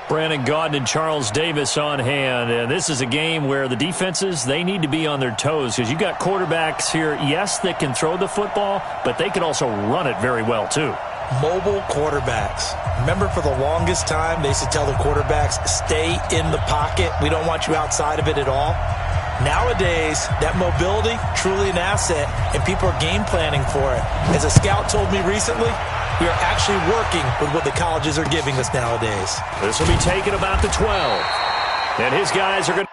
Brandon Gaudin and Charles Davis on hand. And this is a game where the defenses, they need to be on their toes because you got quarterbacks here, yes, that can throw the football, but they can also run it very well too. Mobile quarterbacks. Remember, for the longest time, they used to tell the quarterbacks, stay in the pocket. We don't want you outside of it at all. Nowadays, that mobility, truly an asset, and people are game planning for it. As a scout told me recently, we are actually working with what the colleges are giving us nowadays. This will be taken about the 12. And his guys are going to...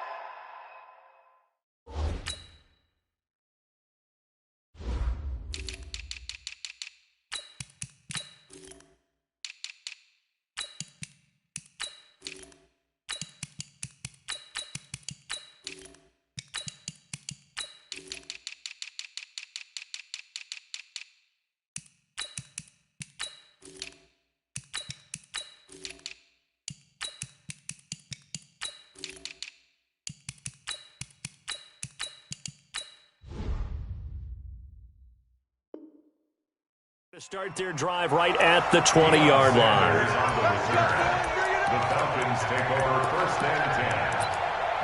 start their drive right at the 20-yard line. The Falcons take over 1st and 10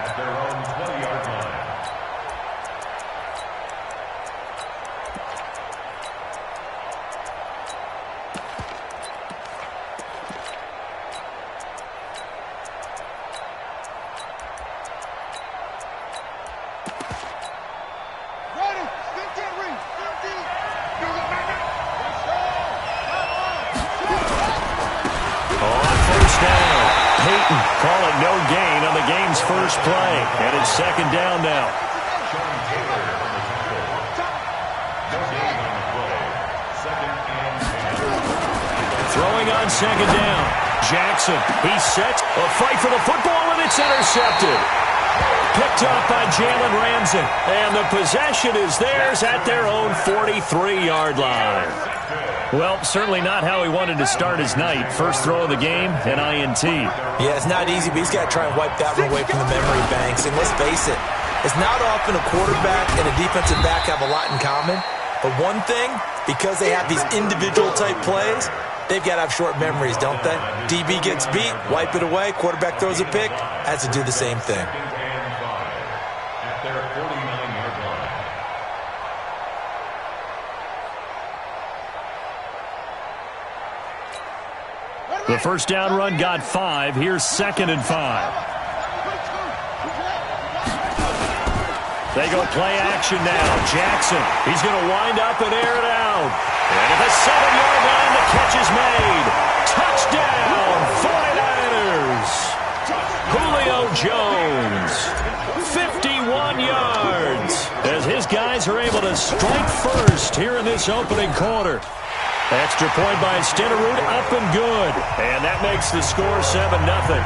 at their own 20-yard line. Call it no gain on the game's first play. And it's 2nd down now. Throwing on 2nd down. Jackson, he's set. A fight for the football, and it's intercepted. Picked up by Jalen Ramsey. And the possession is theirs at their own 43-yard line. Well, certainly not how he wanted to start his night. First throw of the game, an INT. Yeah, it's not easy, but he's got to try and wipe that one away from the memory banks. And let's face it, it's not often a quarterback and a defensive back have a lot in common. But one thing, because they have these individual type plays, they've got to have short memories, don't they? DB gets beat, wipe it away, quarterback throws a pick, has to do the same thing. At their 49-yard line. The first down run got 5. Here's 2nd and 5. They go play action now. Jackson, he's going to wind up and air it out. And at the 7-yard line, the catch is made. Touchdown, 49ers. Julio Jones, 51 yards, as his guys are able to strike first here in this opening quarter. Extra point by Stenerud, up and good. And that makes the score 7-0.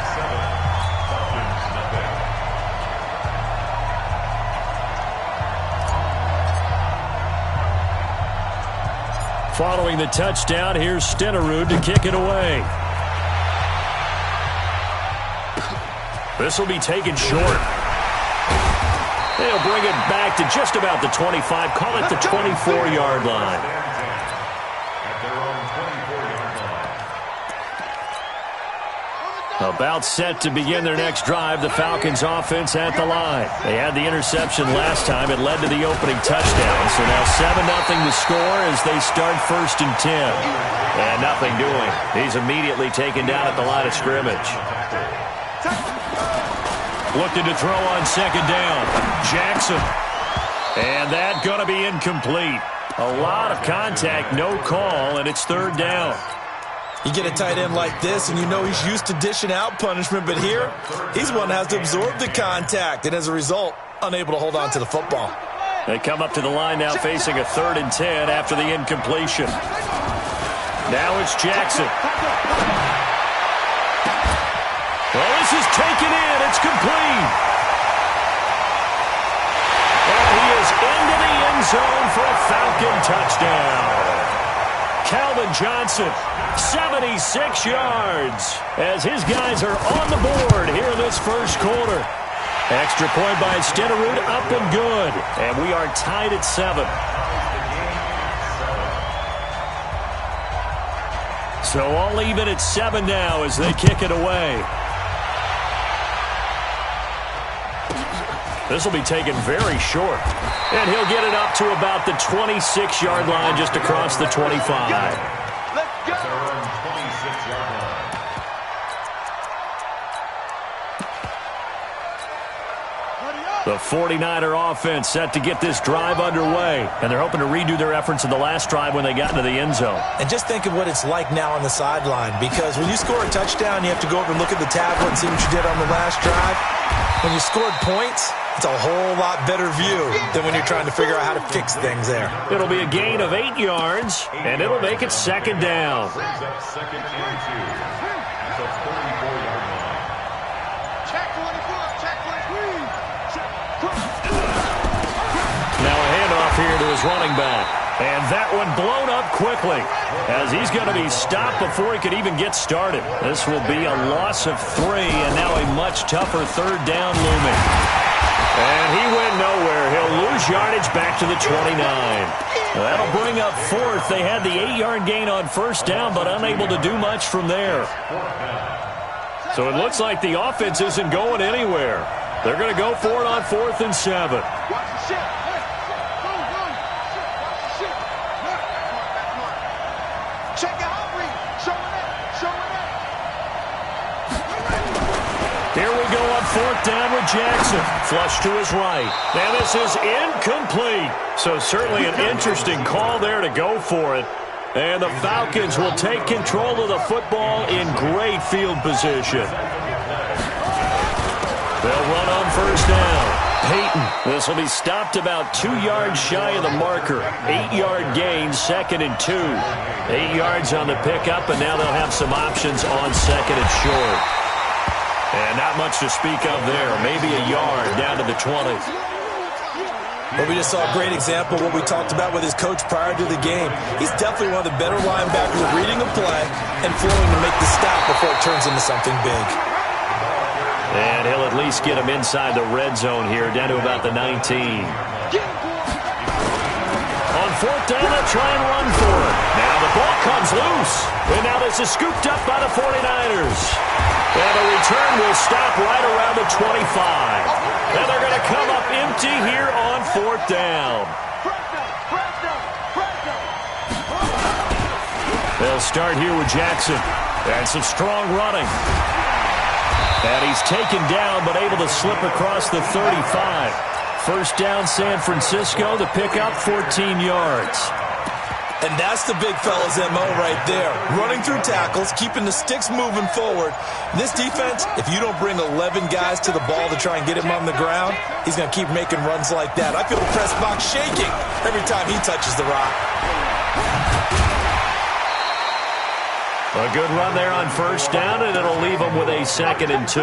Following the touchdown, here's Stenerud to kick it away. This will be taken short. They'll bring it back to just about the 25. Call it the 24-yard line. About set to begin their next drive, the Falcons offense at the line. They had the interception last time. It led to the opening touchdown. So now 7-0 the score as they start 1st and 10. And nothing doing. He's immediately taken down at the line of scrimmage. Looking to throw on 2nd down. Jackson. And that going to be incomplete. A lot of contact, no call, and it's 3rd down. You get a tight end like this, and you know he's used to dishing out punishment, but here, he's one that has to absorb the contact, and as a result, unable to hold on to the football. They come up to the line now facing a 3rd and 10 after the incompletion. Now it's Jackson. Well, this is taken in. It's complete. And he is into the end zone for a Falcon touchdown. Calvin Johnson, 76 yards, as his guys are on the board here in this first quarter. Extra point by Stenerud, up and good. And we are tied at 7. So all even at 7 now as they kick it away. This will be taken very short. And he'll get it up to about the 26-yard line just across the 25. Let's go. Their own 26-yard line. The 49er offense set to get this drive underway. And they're hoping to redo their efforts in the last drive when they got into the end zone. And just think of what it's like now on the sideline, because when you score a touchdown, you have to go over and look at the tablet and see what you did on the last drive. When you scored points, it's a whole lot better view than when you're trying to figure out how to fix things there. It'll be a gain of 8 yards, and it'll make it second down. Brings up second and 2 at the 34-yard line. Check 24, check 23. Now a handoff here to his running back. And that one blown up quickly as he's going to be stopped before he could even get started. This will be a loss of 3, and now a much tougher third down looming. And he went nowhere. He'll lose yardage back to the 29. That'll bring up 4th. They had the 8-yard gain on first down, but unable to do much from there. So it looks like the offense isn't going anywhere. They're going to go for it on 4th and 7. Here we go on 4th down with Jackson. Flush to his right. And this is incomplete. So certainly an interesting call there to go for it. And the Falcons will take control of the football in great field position. They'll run on first down. Peyton. This will be stopped about 2 yards shy of the marker. 8-yard gain, 2nd and 2. 8 yards on the pickup, and now they'll have some options on 2nd and short. And not much to speak of there. Maybe a yard down to the 20. But we just saw a great example of what we talked about with his coach prior to the game. He's definitely one of the better linebackers at reading a play and flowing to make the stop before it turns into something big. And he'll at least get him inside the red zone here, down to about the 19. On 4th down, they'll try and run for it. Now the ball comes loose. And now this is scooped up by the 49ers. And the return will stop right around the 25. And they're going to come up empty here on 4th down. They'll start here with Jackson. And some strong running. And he's taken down, but able to slip across the 35. First down, San Francisco. The pickup, 14 yards. And that's the big fella's MO right there. Running through tackles, keeping the sticks moving forward. This defense, if you don't bring 11 guys to the ball to try and get him on the ground, he's going to keep making runs like that. I feel the press box shaking every time he touches the rock. A good run there on first down, and it'll leave them with a 2nd and 2.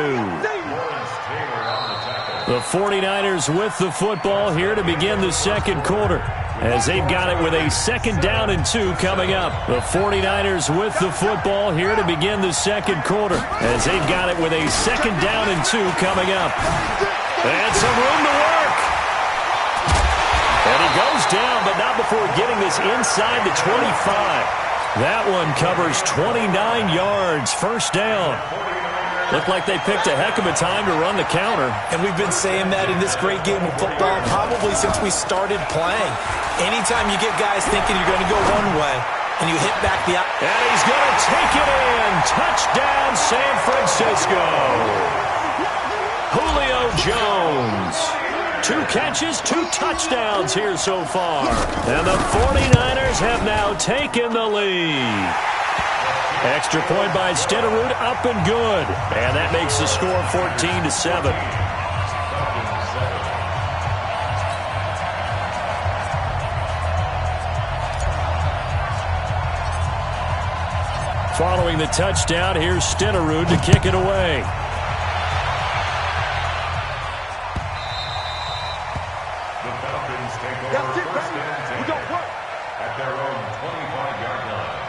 The 49ers with the football here to begin the second quarter, as they've got it with a 2nd down and 2 coming up. The 49ers with the football here to begin the second quarter, as they've got it with a 2nd down and 2 coming up. And some room to work. And he goes down, but not before getting this inside the 25. That one covers 29 yards. First down. Looked like they picked a heck of a time to run the counter. And we've been saying that in this great game of football probably since we started playing. Anytime you get guys thinking you're going to go one way and you hit back the... And he's going to take it in. Touchdown, San Francisco. Julio Jones. 2 catches, 2 touchdowns here so far. And the 49ers have now taken the lead. Extra point by Stenerud, up and good. And that makes the score 14-7. Following the touchdown, here's Stenerud to kick it away. At their own 25-yard line.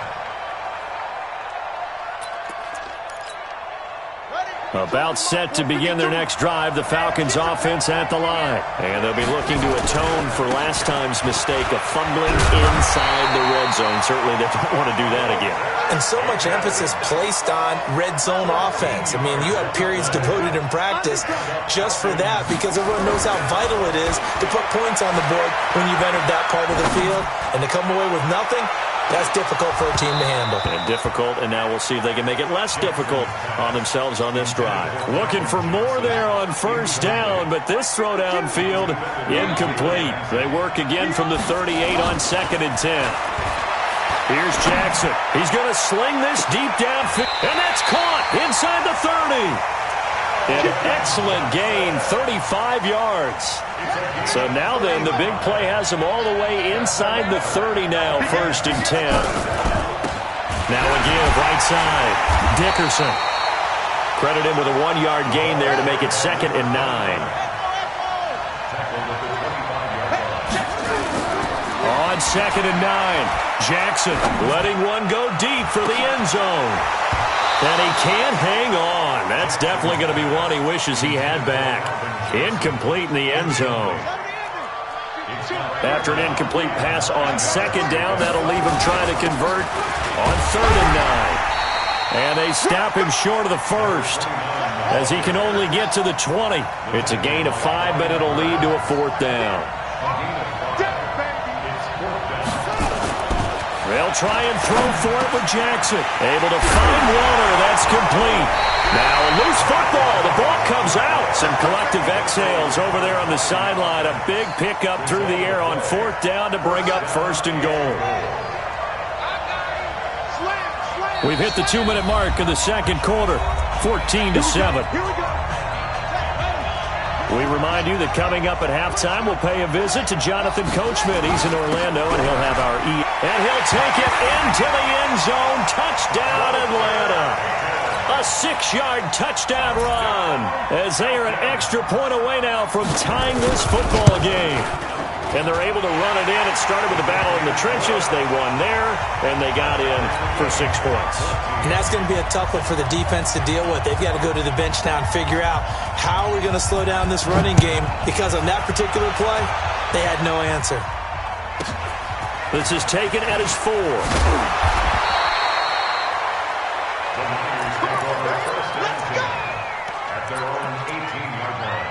Ready? About set to begin their next drive, the Falcons offense at the line. And they'll be looking to atone for last time's mistake of fumbling inside the red zone. Certainly they don't want to do that again. And so much emphasis placed on red zone offense. I mean, you have periods devoted in practice just for that because everyone knows how vital it is to put points on the board when you've entered that part of the field. And to come away with nothing, that's difficult for a team to handle. And difficult, and now we'll see if they can make it less difficult on themselves on this drive. Looking for more there on first down, but this throw downfield incomplete. They work again from the 38 on 2nd and 10. Here's Jackson. He's going to sling this deep downfield, and that's caught inside the 30. An excellent gain, 35 yards. So now then, the big play has him all the way inside the 30 now, 1st and 10. Now again, right side, Dickerson. Credit him with a 1-yard gain there to make it 2nd and 9. On 2nd and 9, Jackson letting one go deep for the end zone. And he can't hang on. That's definitely going to be one he wishes he had back. Incomplete in the end zone. After an incomplete pass on 2nd down, that'll leave him trying to convert on 3rd and 9. And they stop him short of the 1st as he can only get to the 20. It's a gain of 5, but it'll lead to a 4th down. They'll try and throw for it with Jackson. Able to find Warner. That's complete. Now a loose football. The ball comes out. Some collective exhales over there on the sideline. A big pickup through the air on 4th down to bring up 1st and goal. We've hit the 2-minute mark of the 2nd quarter. 14-7. We remind you that coming up at halftime, we'll pay a visit to Jonathan Coachman. He's in Orlando, and he'll have our And he'll take it into the end zone. Touchdown, Atlanta. A 6-yard touchdown run as they are an extra point away now from tying this football game. And they're able to run it in. It started with a battle in the trenches. They won there, and they got in for 6 points. And that's going to be a tough one for the defense to deal with. They've got to go to the bench now and figure out how are we going to slow down this running game, because on that particular play, they had no answer. This is taken at his 4. The Niners take over 1st and 10 at their own 18-yard line.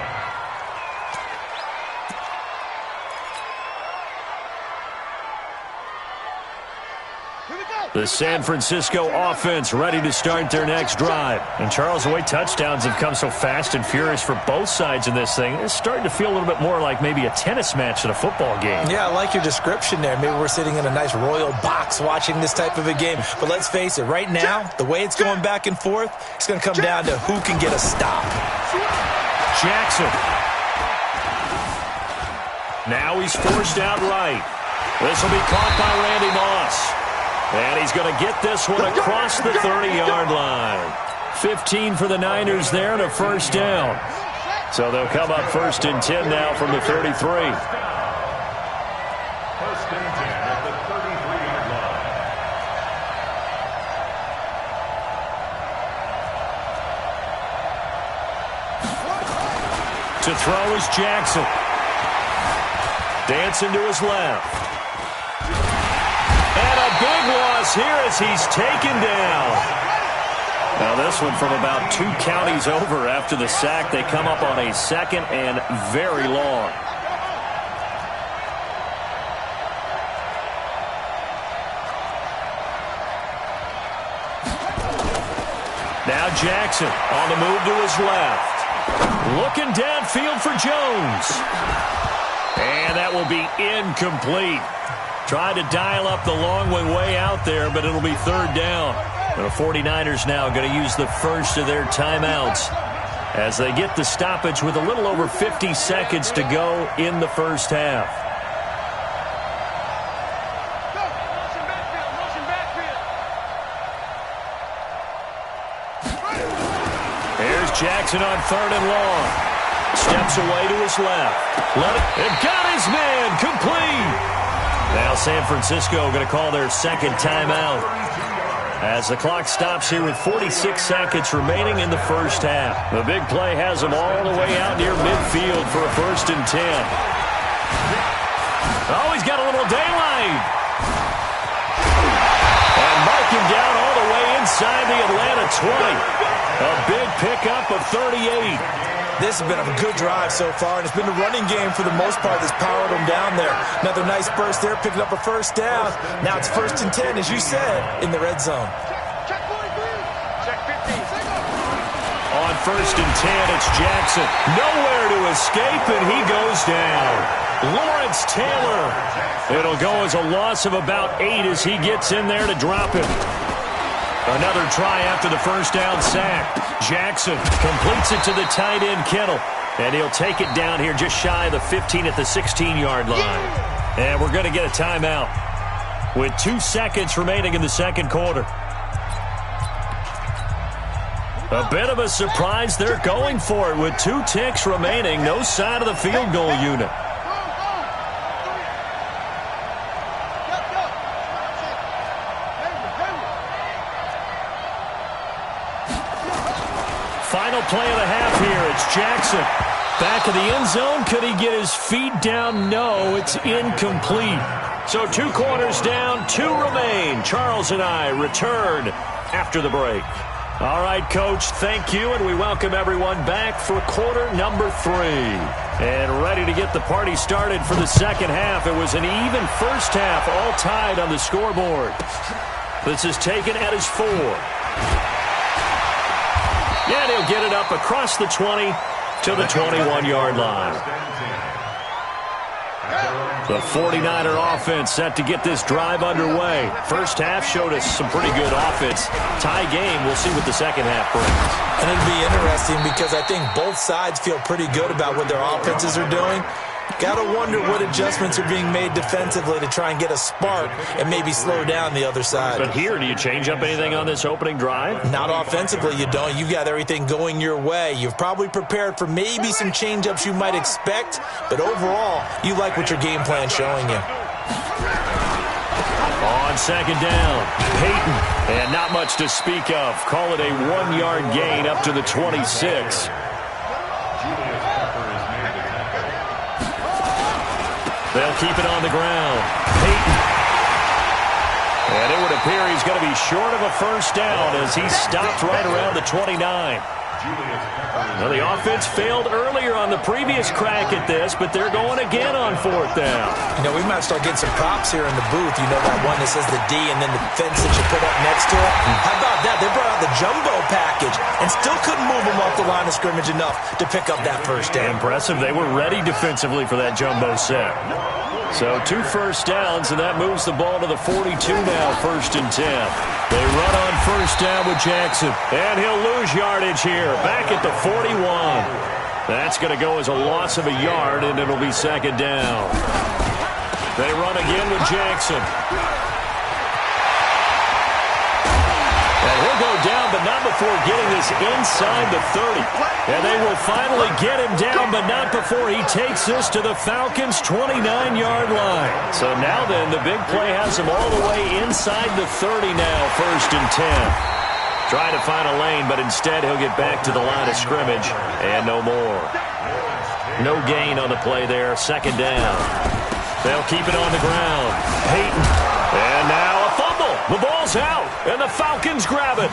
The San Francisco offense ready to start their next drive. And Charles, the way touchdowns have come so fast and furious for both sides in this thing, it's starting to feel a little bit more like maybe a tennis match than a football game. Yeah, I like your description there. Maybe we're sitting in a nice royal box watching this type of a game. But let's face it, right now, the way it's going back and forth, it's going to come down to who can get a stop. Jackson. Now he's forced out right. This will be caught by Randy Moss. And he's going to get this one across the 30-yard line. 15 for the Niners there and a 1st down. So they'll come up 1st and 10 now from the 33. 1st and 10 at the 33-yard line. To throw is Jackson. Dancing to his left. And a big loss here as he's taken down. Now this one from about 2 counties over after the sack. They come up on a 2nd and very long. Now Jackson on the move to his left. Looking downfield for Jones. And that will be incomplete. Tried to dial up the long one way out there, but it'll be 3rd down. The 49ers now going to use the first of their timeouts as they get the stoppage with a little over 50 seconds to go in the first half. Here's Jackson on 3rd and long. Steps away to his left. And got his man complete. Now San Francisco going to call their 2nd timeout. As the clock stops here with 46 seconds remaining in the first half. The big play has them all the way out near midfield for a 1st and 10. Oh, he's got a little daylight. And mark him down all the way inside the Atlanta 20. A big pickup of 38. This has been a good drive so far, and it's been the running game for the most part that's powered them down there. Another nice burst there, picking up a 1st down. Now it's 1st and 10, as you said, in the red zone. Check 43. Check 15. On 1st and 10, it's Jackson. Nowhere to escape, and he goes down. Lawrence Taylor. It'll go as a loss of about 8 as he gets in there to drop him. Another try after the 1st down sack. Jackson completes it to the tight end, Kittle. And he'll take it down here just shy of the 15 at the 16-yard line. And we're going to get a timeout with 2 seconds remaining in the second quarter. A bit of a surprise. They're going for it with 2 ticks remaining. No sign of the field goal unit. Final play of the half here. It's Jackson. Back of the end zone. Could he get his feet down? No, it's incomplete. So 2 quarters down, 2 remain. Charles and I return after the break. All right, Coach, thank you, and we welcome everyone back for quarter number 3. And ready to get the party started for the second half. It was an even first half, all tied on the scoreboard. This is taken at his 4. And he'll get it up across the 20 to the 21-yard line. The 49er offense set to get this drive underway. First half showed us some pretty good offense. Tie game, we'll see what the second half brings. And it'll be interesting because I think both sides feel pretty good about what their offenses are doing. Got to wonder what adjustments are being made defensively to try and get a spark and maybe slow down the other side. But here, do you change up anything on this opening drive? Not offensively, you don't. You've got everything going your way. You've probably prepared for maybe some change-ups you might expect, but overall, you like what your game plan's showing you. On second down, Peyton, and not much to speak of. Call it a 1-yard gain up to the 26. They'll keep it on the ground. Peyton. And it would appear he's going to be short of a first down as he stopped right around the 29. Well, the offense failed earlier on the previous crack at this, but they're going again on 4th down. You know, we might start getting some props here in the booth. You know that one that says the D and then the fence that you put up next to it? How about that? They brought out the jumbo package and still couldn't move them off the line of scrimmage enough to pick up that first down. Impressive. They were ready defensively for that jumbo set. So 2 first downs, and that moves the ball to the 42 now, 1st and 10. They run on first down with Jackson, and he'll lose yardage here, back at the 41. That's going to go as a loss of a yard, and it'll be second down. They run again with Jackson. And he'll go down, but not before getting this inside the 30. And they will finally get him down, but not before he takes this to the Falcons' 29-yard line. So now then, the big play has him all the way inside the 30 now, 1st and 10. Trying to find a lane, but instead he'll get back to the line of scrimmage, and no more. No gain on the play there, second down. They'll keep it on the ground. Peyton. And now a fumble. The ball's out, and the Falcons grab it.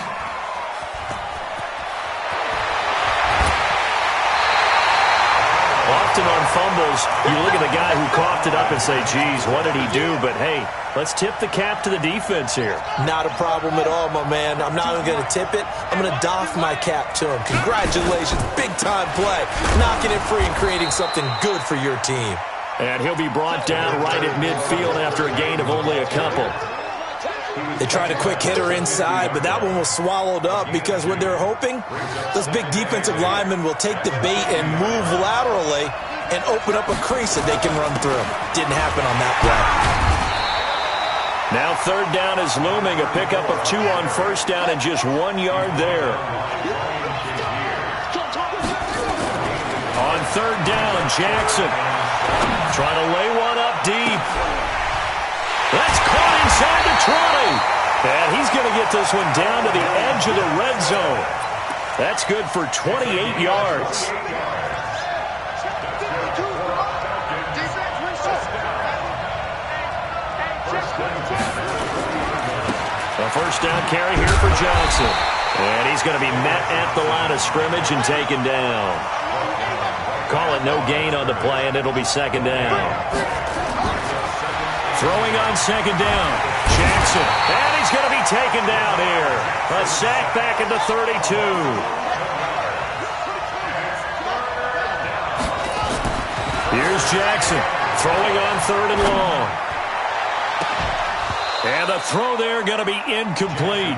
Often on fumbles, you look at the guy who coughed it up and say, geez, what did he do? But, hey, let's tip the cap to the defense here. Not a problem at all, my man. I'm not even going to tip it. I'm going to doff my cap to him. Congratulations. Big-time play. Knocking it free and creating something good for your team. And he'll be brought down right at midfield after a gain of only a couple. They tried a quick hitter inside, but that one was swallowed up because what they're hoping, those big defensive linemen will take the bait and move laterally and open up a crease that they can run through. Didn't happen on that play. Now 3rd down is looming, a pickup of 2 on first down and just 1 yard there. On 3rd down, Jackson trying to lay one up deep. That's caught inside the And he's going to get this one down to the edge of the red zone. That's good for 28 yards. A first down carry here for Johnson. And he's going to be met at the line of scrimmage and taken down. Call it no gain on the play, and it'll be second down. Throwing on second down, Jackson. And he's going to be taken down here. A sack back at the 32. Here's Jackson throwing on third and long. And the throw there going to be incomplete.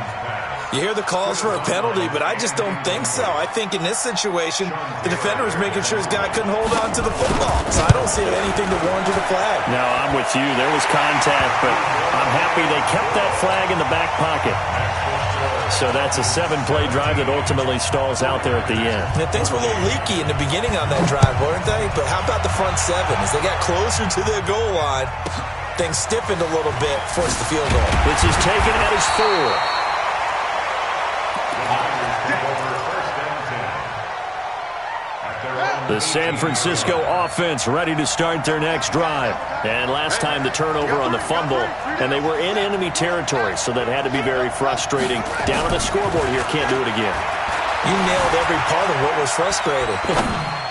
You hear the calls for a penalty, but I just don't think so. I think in this situation, the defender was making sure his guy couldn't hold on to the football. So I don't see anything to warrant a flag. No, I'm with you. There was contact, but I'm happy they kept that flag in the back pocket. So that's a 7-play drive that ultimately stalls out there at the end. And things were a little leaky in the beginning on that drive, weren't they? But how about the front seven? As they got closer to their goal line, things stiffened a little bit, forced the field goal. This is taken at his 4. The San Francisco offense ready to start their next drive. And last time the turnover on the fumble, and they were in enemy territory, so that had to be very frustrating. Down on the scoreboard here, can't do it again. You nailed every part of what was frustrating.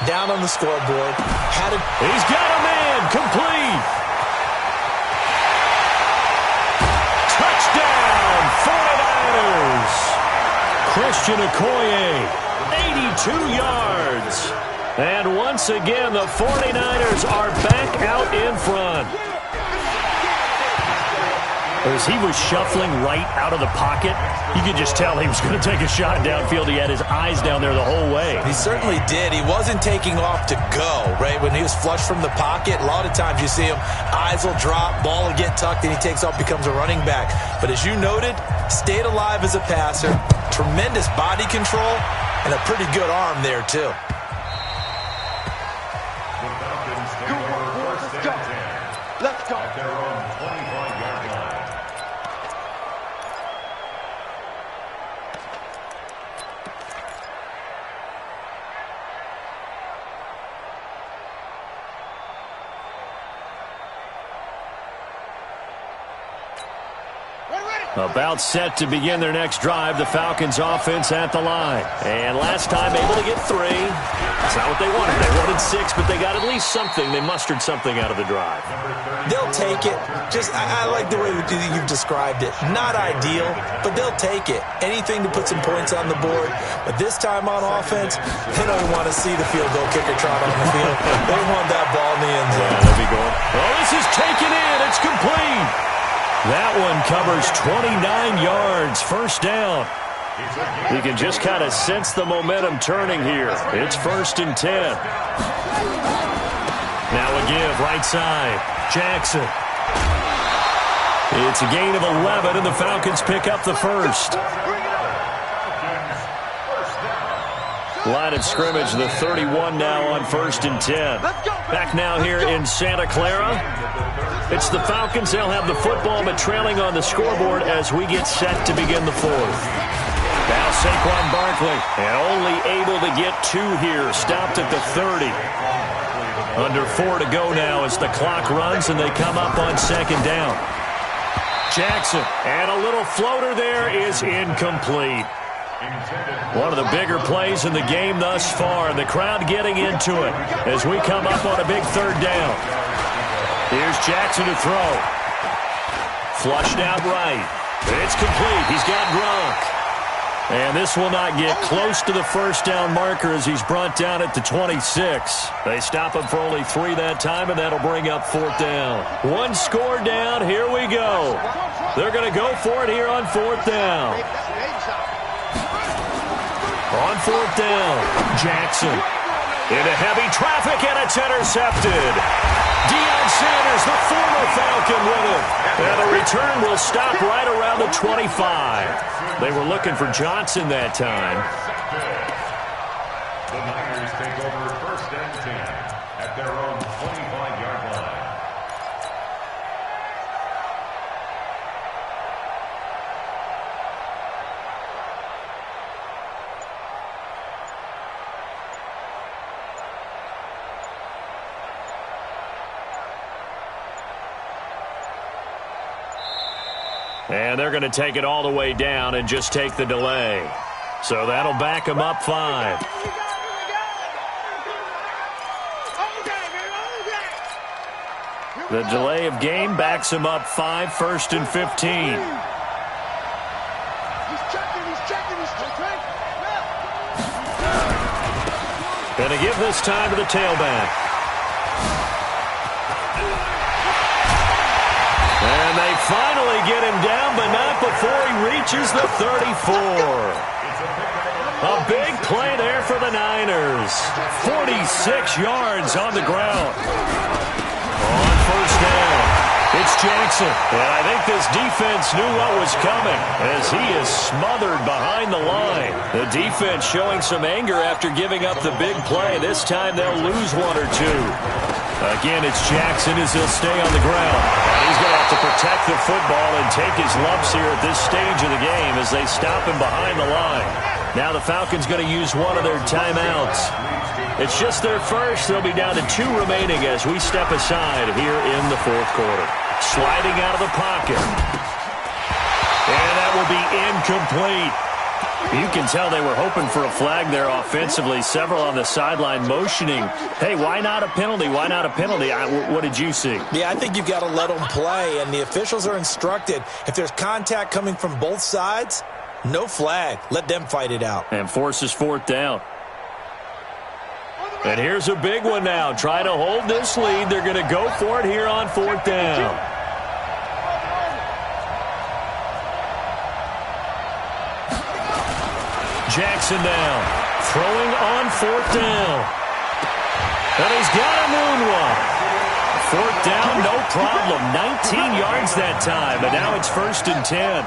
Down on the scoreboard. He's got a man, complete. Touchdown, 49ers. Christian Okoye, 82 yards. And once again, the 49ers are back out in front. As he was shuffling right out of the pocket, you could just tell he was going to take a shot downfield. He had his eyes down there the whole way. He certainly did. He wasn't taking off to go, right? When he was flushed from the pocket, a lot of times you see him, eyes will drop, ball will get tucked, and he takes off, becomes a running back. But as you noted, stayed alive as a passer, tremendous body control, and a pretty good arm there, too. Let's go. At their own 25-yard line. About set to begin their next drive, the Falcons offense at the line. And last time able to get 3. That's not what they wanted. They wanted 6, but they got at least something. They mustered something out of the drive. They'll take it. I like the way you've described it. Not ideal, but they'll take it. Anything to put some points on the board. But this time on offense, they don't even want to see the field goal kicker trot on the field. They want that ball in the end zone. Yeah, they'll be going. Oh, this is taken in. It's complete. That one covers 29 yards. First down. You can just kind of sense the momentum turning here. It's 1st and 10. Now a give, right side. Jackson. It's a gain of 11, and the Falcons pick up the first. Line of scrimmage, the 31 now on 1st and 10. Back now here in Santa Clara. It's the Falcons. They'll have the football, but trailing on the scoreboard as we get set to begin the 4th. Now Saquon Barkley, and only able to get 2 here. Stopped at the 30. Under 4 to go now as the clock runs, and they come up on 2nd down. Jackson, and a little floater there is incomplete. One of the bigger plays in the game thus far, and the crowd getting into it as we come up on a big 3rd down. Here's Jackson to throw. Flushed out right. It's complete. He's got Gronk. And this will not get close to the first down marker as he's brought down at the 26. They stop him for only 3 that time, and that'll bring up 4th down. 1 score down. Here we go. They're going to go for it here on 4th down. On 4th down, Jackson. Into heavy traffic, and it's intercepted. Deion Sanders, the former Falcon, with it. And the return will stop right around the 25. They were looking for Johnson that time. The Niners take over 1st and 10 at their own 25-yard line. 1 And they're going to take it all the way down and just take the delay. So that'll back them up 5. The delay of game backs them up 5, 1st and 15. Going to give this time to the tailback. And they finally get him down, but not before he reaches the 34. A big play there for the Niners. 46 yards on the ground. On first down, it's Jackson. And I think this defense knew what was coming as he is smothered behind the line. The defense showing some anger after giving up the big play. This time they'll lose 1 or 2. Again, it's Jackson as he'll stay on the ground. And he's going to have to protect the football and take his lumps here at this stage of the game as they stop him behind the line. Now the Falcons going to use one of their timeouts. It's just their first. They'll be down to 2 remaining as we step aside here in the 4th quarter. Sliding out of the pocket. And that will be incomplete. You can tell they were hoping for a flag there offensively. Several on the sideline motioning, hey, why not a penalty? Why not a penalty? What did you see? Yeah, I think you've got to let them play, and the officials are instructed. If there's contact coming from both sides, no flag. Let them fight it out. And forces 4th down. And here's a big one now. Trying to hold this lead. They're going to go for it here on 4th down. Jackson down. Throwing on 4th down. And he's got a moonwalk. 4th down, no problem. 19 yards that time. And now it's 1st and 10.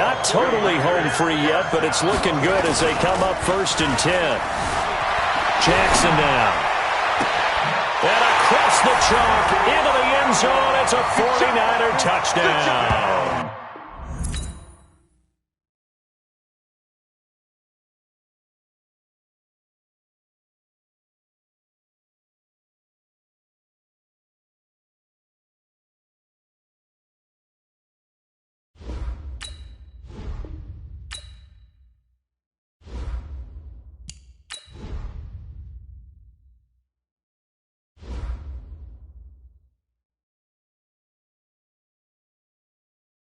Not totally home free yet, but it's looking good as they come up 1st and 10. Jackson down. And across the chalk into the end zone. It's a 49er touchdown.